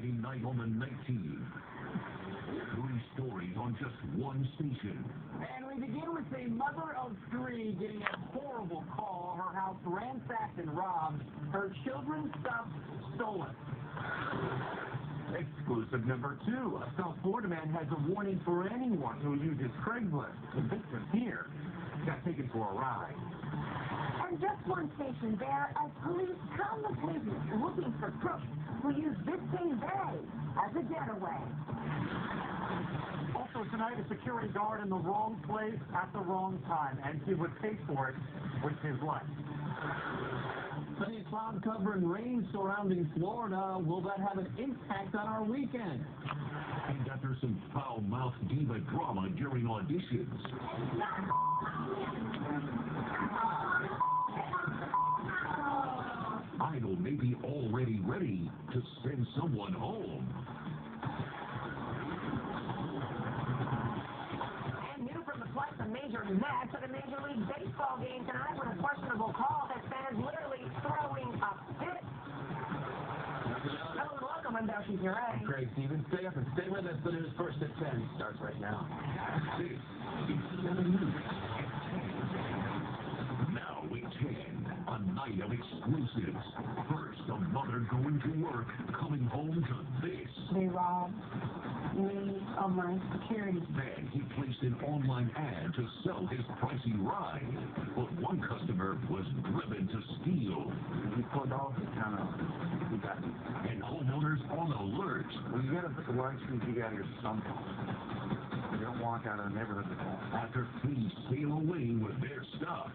Friday night on the night team. 3 stories on just one station. And we begin with a mother of 3 getting a horrible call. Her house ransacked and robbed. Her children's stuff stolen. Exclusive number 2. A South Florida man has a warning for anyone who uses Craigslist. The victim here got taken for a ride. And just one station there, as police pound the pavement looking for crooks who use this same day as a getaway. Also tonight, a security guard in the wrong place at the wrong time, and he would pay for it with his life. Sunny cloud cover and rain surrounding Florida. Will that have an impact on our weekend? And after some foul-mouthed diva drama during auditions, Idol may be already ready to send someone home. And new from the flight to Major Matt to the Major League Baseball game tonight with a questionable call that fans literally throwing a fit. Hello and welcome, I'm Darcy Gray. Craig Stevens, stay up and stay with us. The news first at 10 starts right now. This is 7 News. Now at 10, a night of exclusives. First, a mother going to work, coming home to this. They robbed me of my security. Then he placed an online ad to sell his pricey ride. But one customer was driven to steal. He pulled off and kind of got me. And homeowners on alert. Well, you got to put the lights and you got your sun. You don't walk out of the neighborhood with that. After thieves sail away with their stuff.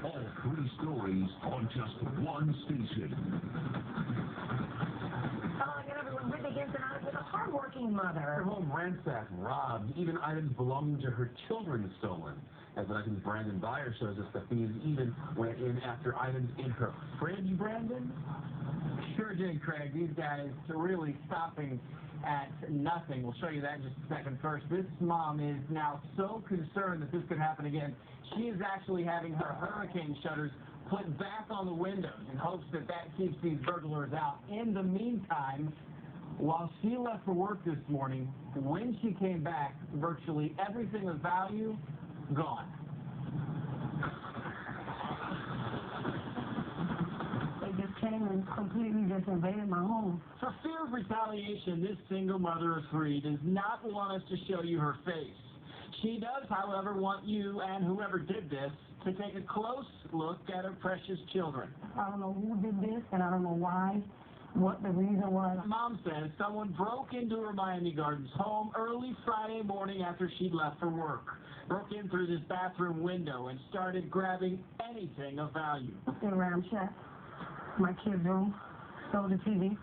All 3 stories on just one station. Hello again, everyone. We begin tonight with a hardworking mother. Her home ransacked, robbed, even items belonging to her children stolen. As the night's Brandon Byer shows us, the thieves even went in after items in her fridge, Brandon? Sure did, Craig. These guys are really stopping at nothing. We'll show you that in just a second. First, this mom is now so concerned that this could happen again. She is actually having her hurricane shutters put back on the windows in hopes that that keeps these burglars out. In the meantime, while she left for work this morning, when she came back, virtually everything of value gone. They just came and completely just invaded my home. For fear of retaliation, this single mother of 3 does not want us to show you her face. She does, however, want you and whoever did this to take a close look at her precious children. I don't know who did this, and I don't know why, what the reason was. Mom says someone broke into her Miami Gardens home early Friday morning after she'd left for work. Broke in through this bathroom window and started grabbing anything of value. They ramshacked my kids' room, stole the TV,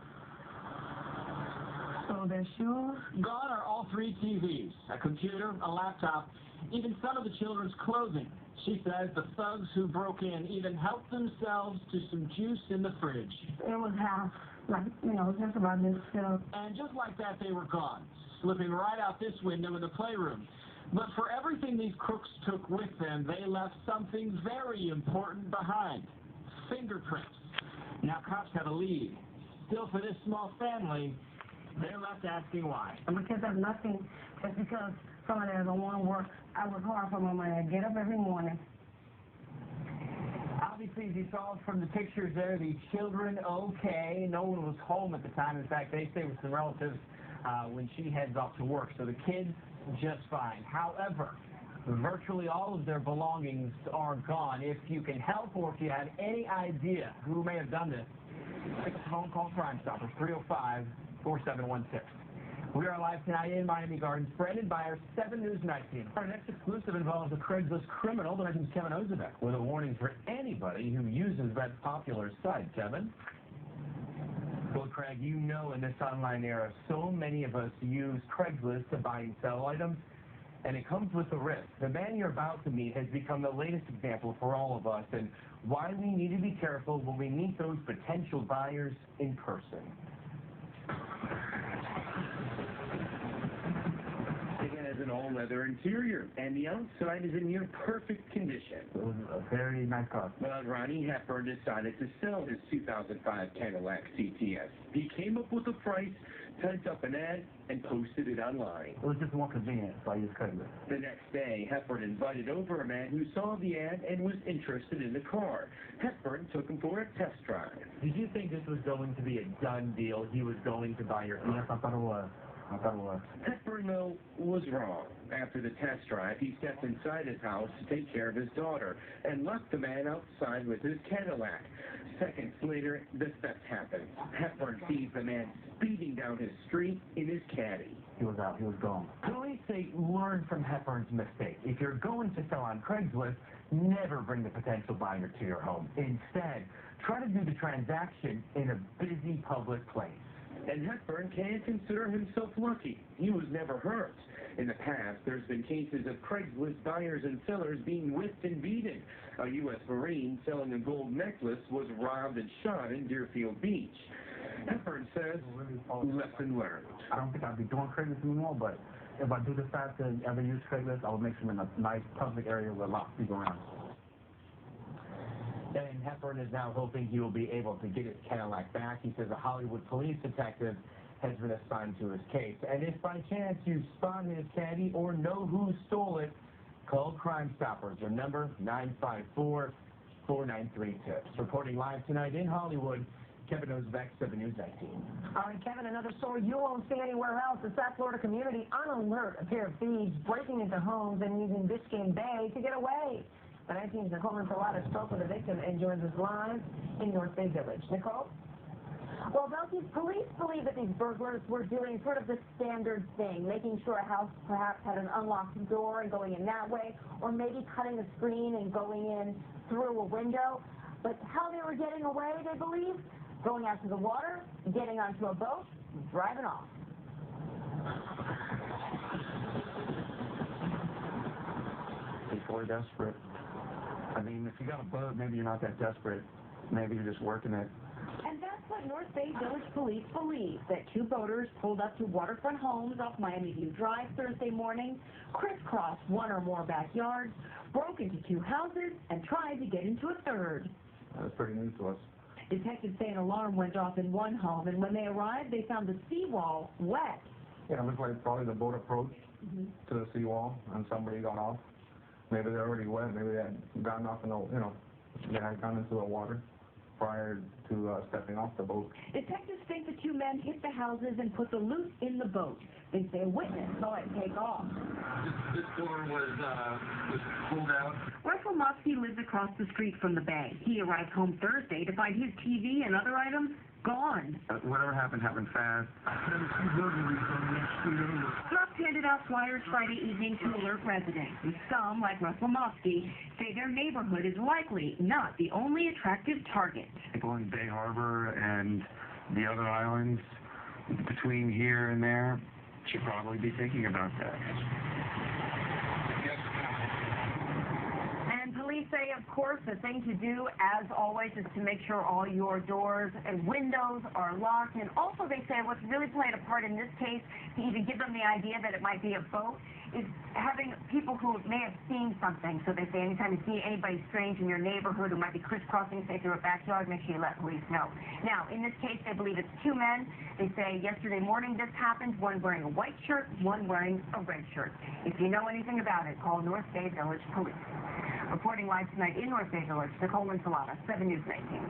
stole their shoes. Gone are all 3 TVs, a computer, a laptop, even some of the children's clothing. She says the thugs who broke in even helped themselves to some juice in the fridge. It was half, just about this stuff. And just like that, they were gone, slipping right out this window in the playroom. But for everything these crooks took with them, they left something very important behind: fingerprints. Now cops have a lead. Still, for this small family, they're left asking why. My kids have nothing just because some of them don't want to work. I work hard for my money. I get up every morning. Obviously, as you saw from the pictures there, the children okay. No one was home at the time. In fact, they stay with some relatives when she heads off to work. So the kids, just fine. However, virtually all of their belongings are gone. If you can help or if you have any idea who may have done this, pick up the phone, call Crime Stoppers, 305-4716. We are live tonight in Miami Gardens. Brandon Byer, 7 News Night Team. Our next exclusive involves a Craigslist criminal, the name's Kevin Wsvn, with a warning for anybody who uses that popular site. Kevin? Well, Craig, you know in this online era, so many of us use Craigslist to buy and sell items, and it comes with a risk. The man you're about to meet has become the latest example for all of us, and why we need to be careful when we meet those potential buyers in person. Again, has an all-leather interior, and the outside is in near perfect condition. It was a very nice car. But Ronnie Hepburn decided to sell his 2005 Cadillac CTS. He came up with a price, typed up an ad, and posted it online. It was just more convenient, so I used Craigslist. The next day, Hepburn invited over a man who saw the ad and was interested in the car. Hepburn took him for a test drive. Did you think this was going to be a done deal? He was going to buy your... Yes, I thought it was. Hepburn, though, was wrong. After the test drive, he stepped inside his house to take care of his daughter and left the man outside with his Cadillac. Seconds later, the theft happened. Hepburn sees the man speeding down his street in his caddy. He was out. He was gone. Police say learn from Hepburn's mistake. If you're going to sell on Craigslist, never bring the potential buyer to your home. Instead, try to do the transaction in a busy public place. And Hepburn can consider himself lucky. He was never hurt. In the past, there's been cases of Craigslist buyers and sellers being whipped and beaten. A U.S. Marine selling a gold necklace was robbed and shot in Deerfield Beach. Hepburn says, lesson learned. I don't think I'd be doing Craigslist anymore, but if I do decide to ever use Craigslist, I would make sure in a nice public area with lots of people around. And Hepburn is now hoping he will be able to get his Cadillac back. He says a Hollywood police detective has been assigned to his case. And if by chance you spot his caddy or know who stole it, call Crime Stoppers. Their number, 954-493-TIPS. Reporting live tonight in Hollywood, Kevin Wsvn, 7 News 19. All right, Kevin, another story you won't see anywhere else. The South Florida community on alert. A pair of thieves breaking into homes and using Biscayne Bay to get away. The 19's Nicole Insalata spoke with a victim and joins us live in North Bay Village. Nicole? Well, Belkis, police believe that these burglars were doing sort of the standard thing, making sure a house perhaps had an unlocked door and going in that way, or maybe cutting a screen and going in through a window. But how they were getting away, they believe, going out to the water, getting onto a boat, and driving off. People are desperate. I mean, if you got a boat, maybe you're not that desperate. Maybe you're just working it. And that's what North Bay Village Police believe, that two boaters pulled up to waterfront homes off Miami View Drive Thursday morning, crisscrossed one or more backyards, broke into two houses, and tried to get into a third. That's pretty news to us. Detectives say an alarm went off in one home, and when they arrived, they found the seawall wet. Yeah, it looks like probably the boat approached to the seawall and somebody got off. Maybe they're already wet. Maybe they had gotten off in the, they had gone into the water prior to stepping off the boat. Detectives think the two men hit the houses and put the loot in the boat. They say a witness saw it take off. This door was pulled out. Wsvn lives across the street from the bay. He arrived home Thursday to find his TV and other items gone. Whatever happened fast. Cops handed out flyers Friday evening to alert residents. And some, like Wsvn, say their neighborhood is likely not the only attractive target. People in Bay Harbor and the other islands between here and there should probably be thinking about that. Police say, of course, the thing to do, as always, is to make sure all your doors and windows are locked. And also, they say what's really played a part in this case, to even give them the idea that it might be a boat, is having people who may have seen something. So they say anytime you see anybody strange in your neighborhood who might be crisscrossing, say, through a backyard, make sure you let police know. Now, in this case, they believe it's two men. They say yesterday morning this happened, one wearing a white shirt, one wearing a red shirt. If you know anything about it, call North Bay Village Police. Reporting live tonight in North Bay Village, Nicole Insalata, 7 News 19.